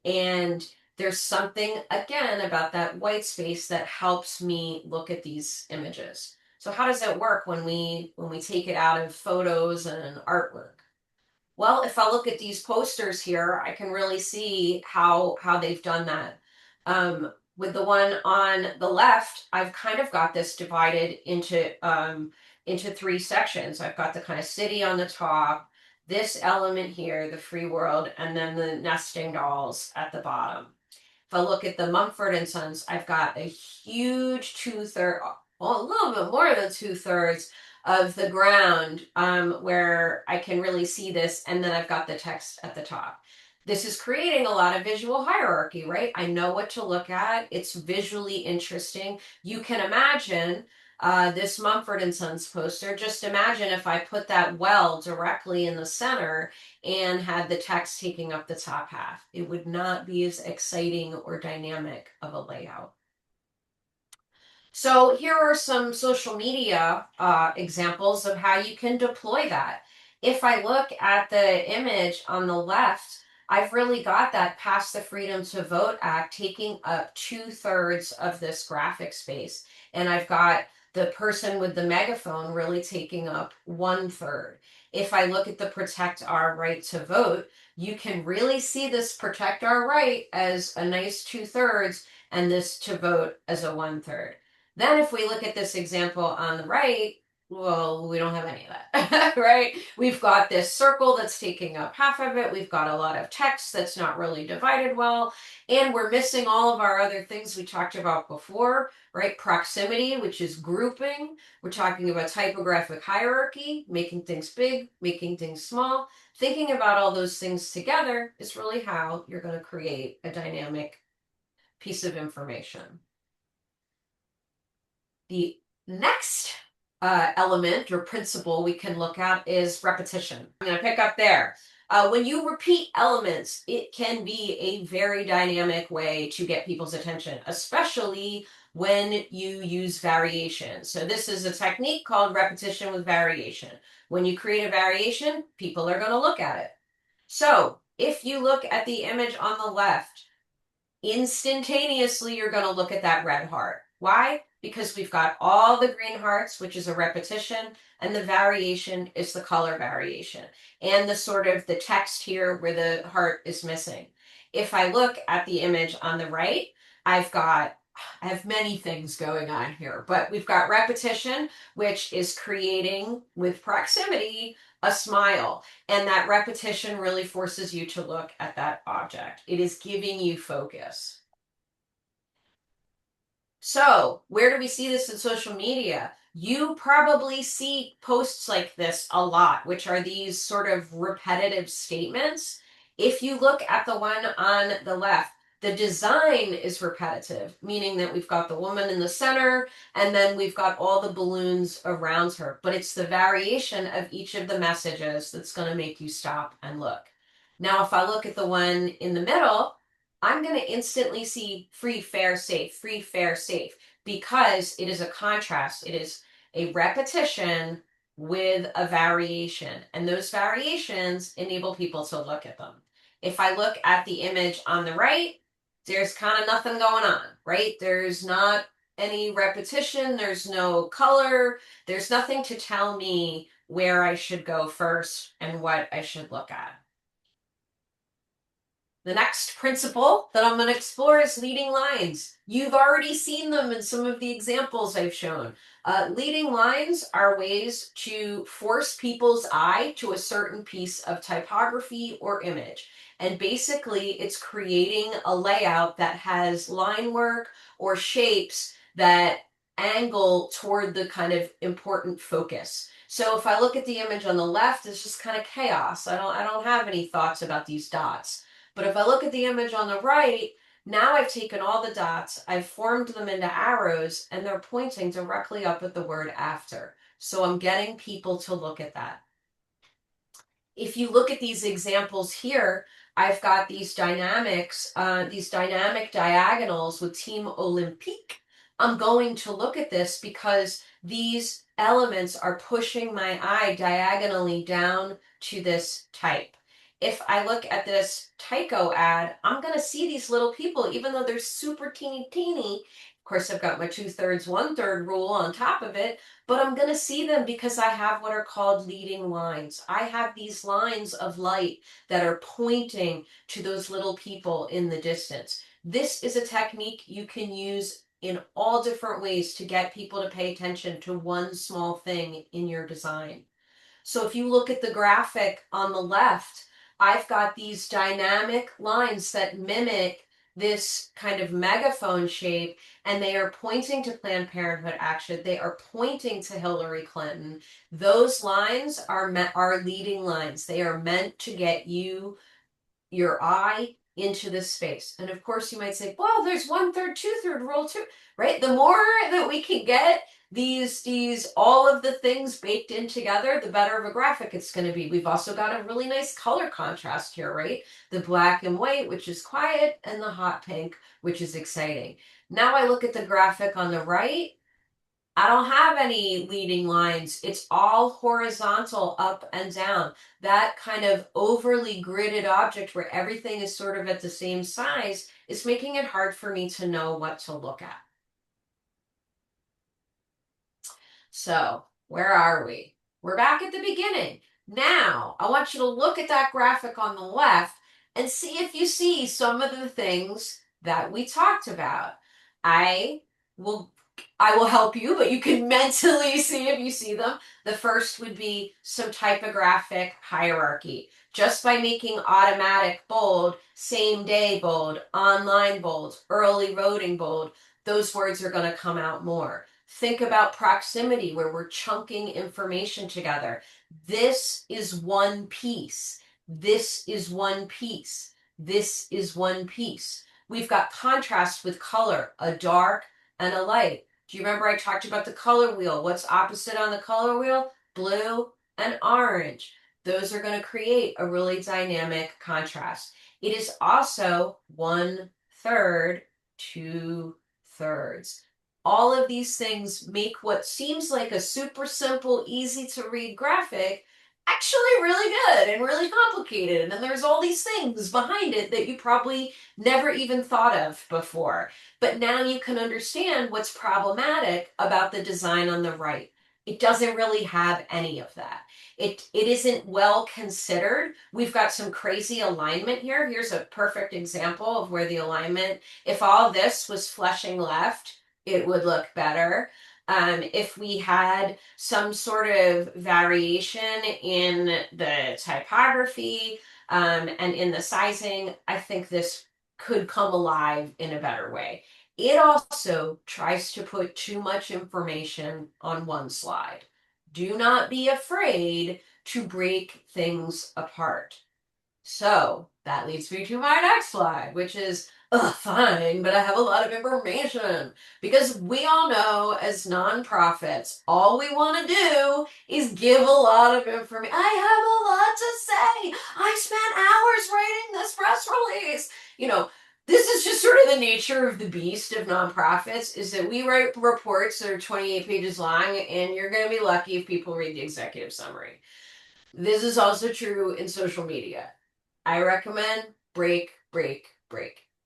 there's something, again, about that white space that helps me look at these images. So how does that work when we take it out of photos and artwork? Well, if I look at these posters here, I can really see how they've done that. With the one on the left, I've kind of got this divided into three sections. I've got the kind of city on the top, this element here, the free world, and then the nesting dolls at the bottom. If I look at the Mumford and Sons, I've got a huge well, a little bit more than 2/3 of the ground where I can really see this, and then I've got the text at the top. This is creating a lot of visual hierarchy, right? I know what to look at. It's visually interesting. You can imagine this Mumford and Sons poster. Just imagine if I put that well directly in the center and had the text taking up the top half. It would not be as exciting or dynamic of a layout. So here are some social media examples of how you can deploy that. If I look at the image on the left, I've really got that Pass the Freedom to Vote Act taking up 2/3 of this graphic space. And I've got the person with the megaphone really taking up 1/3. If I look at the Protect Our Right to Vote, you can really see this Protect Our Right as a nice 2/3 and this to vote as a 1/3. Then if we look at this example on the right, well, we don't have any of that, right? We've got this circle that's taking up half of it. We've got a lot of text that's not really divided well. And we're missing all of our other things we talked about before, right? Proximity, which is grouping. We're talking about typographic hierarchy, making things big, making things small. Thinking about all those things together is really how you're going to create a dynamic piece of information. The next element or principle we can look at is repetition. I'm going to pick up there. When you repeat elements, it can be a very dynamic way to get people's attention, especially when you use variation. So this is a technique called repetition with variation. When you create a variation, people are going to look at it. So if you look at the image on the left, instantaneously you're going to look at that red heart. Why? Because we've got all the green hearts, which is a repetition, and the variation is the color variation, and the sort of the text here where the heart is missing. If I look at the image on the right, I have many things going on here, but we've got repetition, which is creating with proximity a smile. And that repetition really forces you to look at that object. It is giving you focus. So where do we see this in social media? You probably see posts like this a lot, which are these sort of repetitive statements. If you look at the one on the left, the design is repetitive, meaning that we've got the woman in the center and then we've got all the balloons around her. But it's the variation of each of the messages that's going to make you stop and look. Now, if I look at the one in the middle, I'm going to instantly see free, fair, safe, because it is a contrast. It is a repetition with a variation, and those variations enable people to look at them. If I look at the image on the right, there's kind of nothing going on, right? There's not any repetition, there's no color, there's nothing to tell me where I should go first and what I should look at. The next principle that I'm going to explore is leading lines. You've already seen them in some of the examples I've shown. Leading lines are ways to force people's eye to a certain piece of typography or image. And basically, it's creating a layout that has line work or shapes that angle toward the kind of important focus. So if I look at the image on the left, it's just kind of chaos. I don't have any thoughts about these dots. But if I look at the image on the right, now I've taken all the dots, I've formed them into arrows, and they're pointing directly up at the word after. So I'm getting people to look at that. If you look at these examples here, I've got these dynamic diagonals with Team Olympique. I'm going to look at this because these elements are pushing my eye diagonally down to this type. If I look at this Tyco ad, I'm going to see these little people, even though they're super teeny. Of course, I've got my 2/3, 1/3 rule on top of it, but I'm going to see them because I have what are called leading lines. I have these lines of light that are pointing to those little people in the distance. This is a technique you can use in all different ways to get people to pay attention to one small thing in your design. So if you look at the graphic on the left, I've got these dynamic lines that mimic this kind of megaphone shape, and they are pointing to Planned Parenthood action. They are pointing to Hillary Clinton. Those lines are leading lines. They are meant to get your eye into this space. And of course you might say, well, there's 1/3, 2/3 rule too, right? The more that we can get these all of the things baked in together, the better of a graphic it's going to be. We've also got a really nice color contrast here, right? The black and white, which is quiet, and the hot pink, which is exciting. Now I look at the graphic on the right. I don't have any leading lines. It's all horizontal, up and down. That kind of overly gridded object where everything is sort of at the same size is making it hard for me to know what to look at. So, where are we? We're back at the beginning. Now, I want you to look at that graphic on the left and see if you see some of the things that we talked about. I will help you, but you can mentally see if you see them. The first would be some typographic hierarchy. Just by making automatic bold, same day bold, online bold, early voting bold, those words are going to come out more. Think about proximity, where we're chunking information together. This is one piece. This is one piece. This is one piece. We've got contrast with color, a dark and a light. Do you remember I talked about the color wheel? What's opposite on the color wheel? Blue and orange. Those are going to create a really dynamic contrast. It is also 1/3, 2/3. All of these things make what seems like a super simple, easy to read graphic actually really good and really complicated. And there's all these things behind it that you probably never even thought of before. But now you can understand what's problematic about the design on the right. It doesn't really have any of that. It isn't well considered. We've got some crazy alignment here. Here's a perfect example of where the alignment, if all this was fleshing left, it would look better. If we had some sort of variation in the typography and in the sizing, I think this could come alive in a better way. It also tries to put too much information on one slide. Do not be afraid to break things apart. So that leads me to my next slide, which is fine, but I have a lot of information. Because we all know as nonprofits, all we want to do is give a lot of information. I have a lot to say. I spent hours writing this press release. This is just sort of the nature of the beast of nonprofits, is that we write reports that are 28 pages long, and you're going to be lucky if people read the executive summary. This is also true in social media. I recommend break.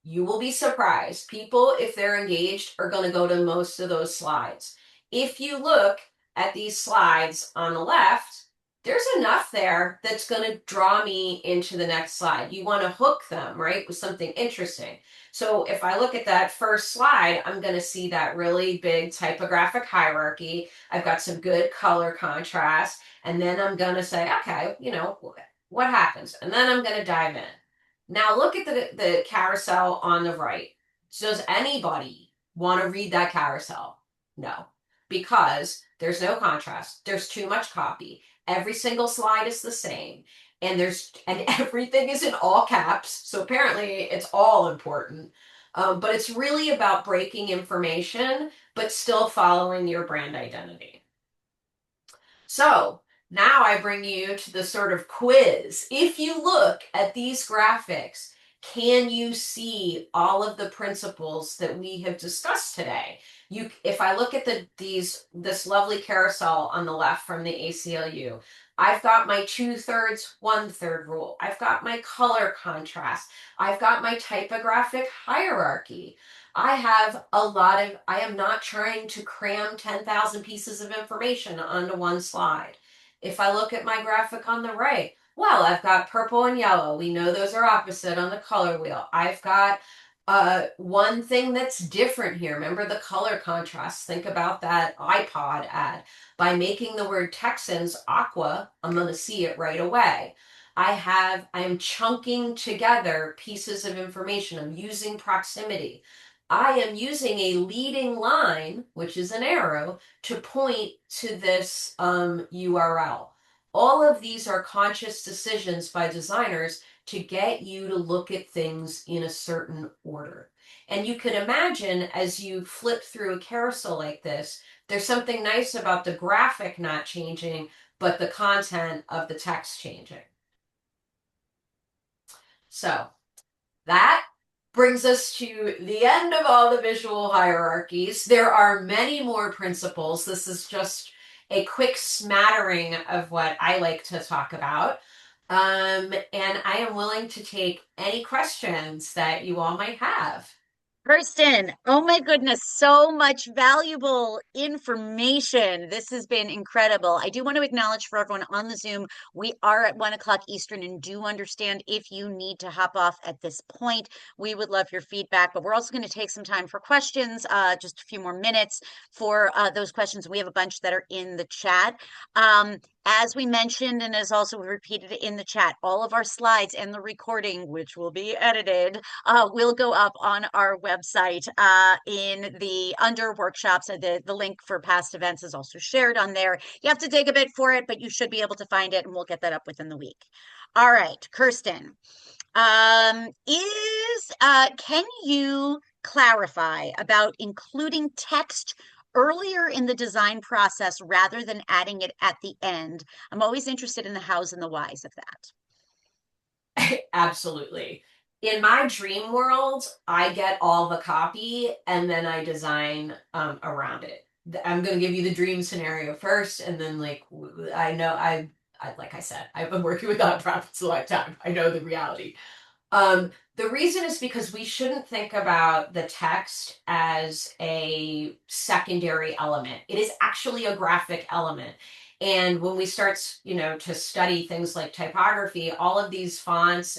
You will be surprised. People, if they're engaged, are going to go to most of those slides. If you look at these slides on the left, there's enough there that's going to draw me into the next slide. You want to hook them, right, with something interesting. So if I look at that first slide, I'm going to see that really big typographic hierarchy. I've got some good color contrast. And then I'm going to say, okay, what happens? And then I'm going to dive in. Now look at the carousel on the right. Does anybody want to read that carousel? No, because there's no contrast. There's too much copy. Every single slide is the same. And everything is in all caps. So apparently it's all important. But it's really about breaking information, but still following your brand identity. So Now I bring you to the sort of quiz. If you look at these graphics, can you see all of the principles that we have discussed today? If I look at this lovely carousel on the left from the ACLU, I've got my 2/3, 1/3 rule. I've got my color contrast. I've got my typographic hierarchy. I am not trying to cram 10,000 pieces of information onto one slide. If I look at my graphic on the right, well, I've got purple and yellow. We know those are opposite on the color wheel. I've got one thing that's different here. Remember the color contrast. Think about that iPod ad. By making the word Texans aqua, I'm going to see it right away. I am chunking together pieces of information. I'm using proximity. I am using a leading line, which is an arrow, to point to this URL. All of these are conscious decisions by designers to get you to look at things in a certain order. And you can imagine as you flip through a carousel like this, there's something nice about the graphic not changing, but the content of the text changing. So that brings us to the end of all the visual hierarchies. There are many more principles. This is just a quick smattering of what I like to talk about. And I am willing to take any questions that you all might have. Kirsten, oh my goodness, so much valuable information. This has been incredible. I do want to acknowledge for everyone on the Zoom, we are at 1 o'clock Eastern and do understand if you need to hop off at this point. We would love your feedback, but we're also going to take some time for questions, just a few more minutes for those questions. We have a bunch that are in the chat. As we mentioned, and as also repeated in the chat, all of our slides and the recording, which will be edited, will go up on our website in the under workshops. The link for past events is also shared on there. You have to dig a bit for it, but you should be able to find it, and we'll get that up within the week. All right, Kirsten, can you clarify about including text earlier in the design process rather than adding it at the end? I'm always interested in the hows and the whys of that. Absolutely. In my dream world, I get all the copy and then I design around it. I'm going to give you the dream scenario first, and then like like I said, I've been working with nonprofits a long time. I know the reality. The reason is because we shouldn't think about the text as a secondary element. It is actually a graphic element. And when we start, to study things like typography, all of these fonts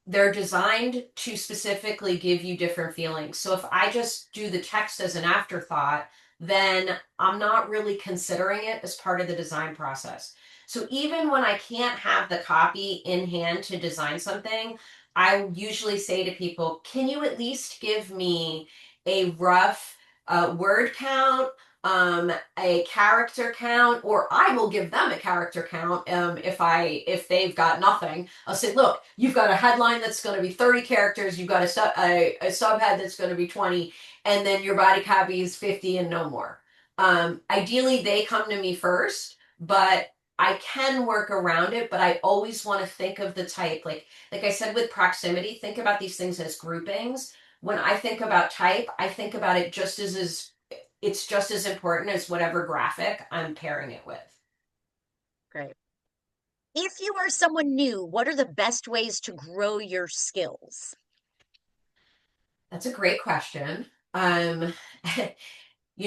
they're designed to specifically give you different feelings. So if I just do the text as an afterthought, then I'm not really considering it as part of the design process. So even when I can't have the copy in hand to design something, I usually say to people, can you at least give me a rough word count, a character count, or I will give them a character count if they've got nothing. I'll say, look, you've got a headline that's going to be 30 characters, you've got a subhead that's going to be 20, and then your body copy is 50 and no more. Ideally, they come to me first, but I can work around it, but I always want to think of the type. Like I said, with proximity, think about these things as groupings. When I think about type, I think about it it's just as important as whatever graphic I'm pairing it with. Great. If you are someone new, what are the best ways to grow your skills? That's a great question.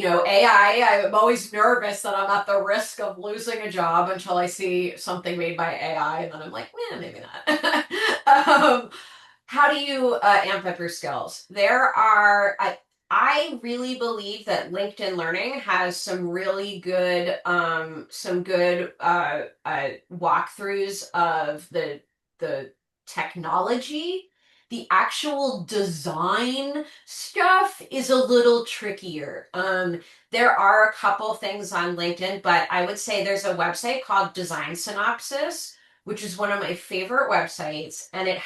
AI, I'm always nervous that I'm at the risk of losing a job until I see something made by AI, and then I'm like, maybe not. How do you amp up your skills? I really believe that LinkedIn Learning has some really good walkthroughs of the technology. The actual design stuff is a little trickier. There are a couple things on LinkedIn, but I would say there's a website called Design Synopsis, which is one of my favorite websites, and it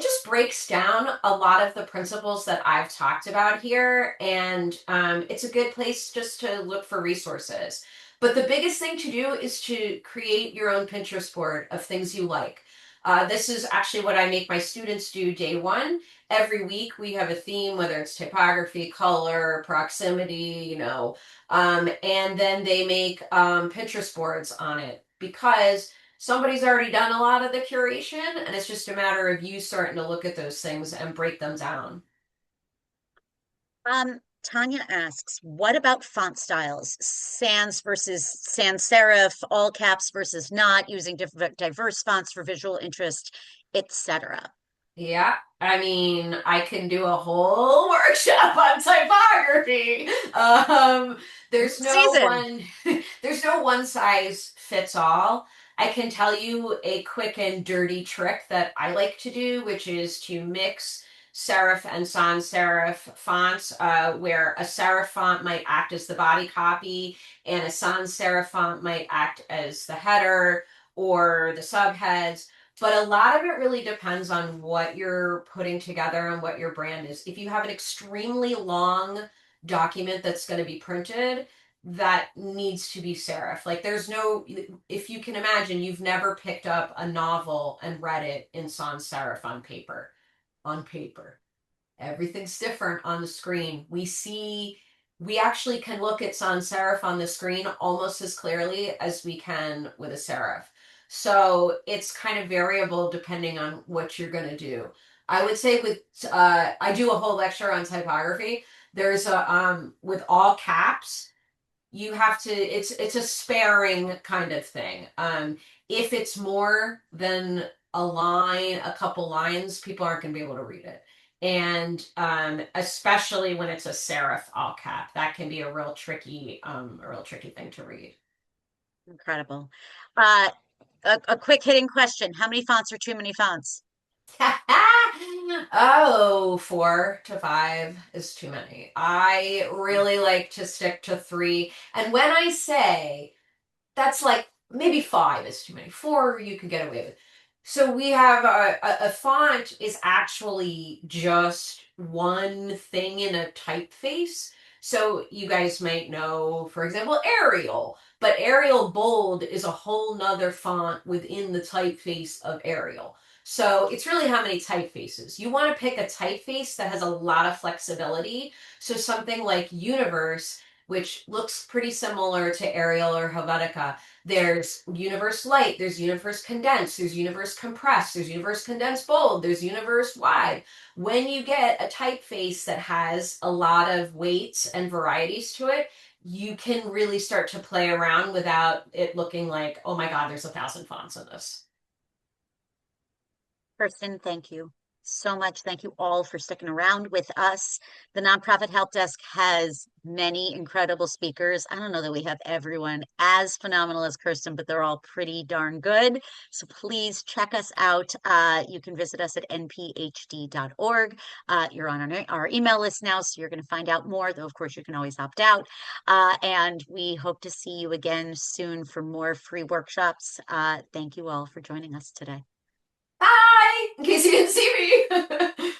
just breaks down a lot of the principles that I've talked about here, and it's a good place just to look for resources. But the biggest thing to do is to create your own Pinterest board of things you like. This is actually what I make my students do day one. Every week we have a theme, whether it's typography, color, proximity, and then they make Pinterest boards on it because somebody's already done a lot of the curation, and it's just a matter of you starting to look at those things and break them down. Tanya asks, what about font styles? Sans versus sans serif, all caps versus not, using diverse fonts for visual interest, etc. Yeah, I mean, I can do a whole workshop on typography. There's no Season. one, there's no one size fits all. I can tell you a quick and dirty trick that I like to do, which is to mix serif and sans serif fonts, where a serif font might act as the body copy, and a sans serif font might act as the header or the subheads. But a lot of it really depends on what you're putting together and what your brand is. If you have an extremely long document that's going to be printed, that needs to be serif. Like there's no, if you can imagine, you've never picked up a novel and read it in sans serif on paper. On paper. Everything's different on the screen. We actually can look at sans serif on the screen almost as clearly as we can with a serif. So it's kind of variable depending on what you're going to do. I would say with I do a whole lecture on typography. There's a with all caps, you have to it's a sparing kind of thing. If it's more than a line, a couple lines, people aren't going to be able to read it. And especially when it's a serif all cap, that can be a real tricky thing to read. Incredible. Uh, a quick hitting question. How many fonts are too many fonts? Oh, 4 to 5 is too many. I really like to stick to 3. And when I say that's like maybe 5 is too many, 4 you can get away with. So we have a font is actually just one thing in a typeface. So you guys might know, for example, Arial, but Arial Bold is a whole nother font within the typeface of Arial. So it's really how many typefaces. You want to pick a typeface that has a lot of flexibility. So something like Universe, which looks pretty similar to Arial or Helvetica. There's Universe Light, there's Universe Condensed, there's Universe Compressed, there's Universe Condensed Bold, there's Universe Wide. When you get a typeface that has a lot of weights and varieties to it, you can really start to play around without it looking like, oh my God, there's 1,000 fonts in this. Kirsten, thank you so much. Thank you all for sticking around with us. The Nonprofit Help Desk has many incredible speakers. I don't know that we have everyone as phenomenal as Kirsten, but they're all pretty darn good. So please check us out. You can visit us at nphd.org. You're on our email list now, so you're going to find out more, though, of course, you can always opt out. And we hope to see you again soon for more free workshops. Thank you all for joining us today. Bye! In case you didn't see me.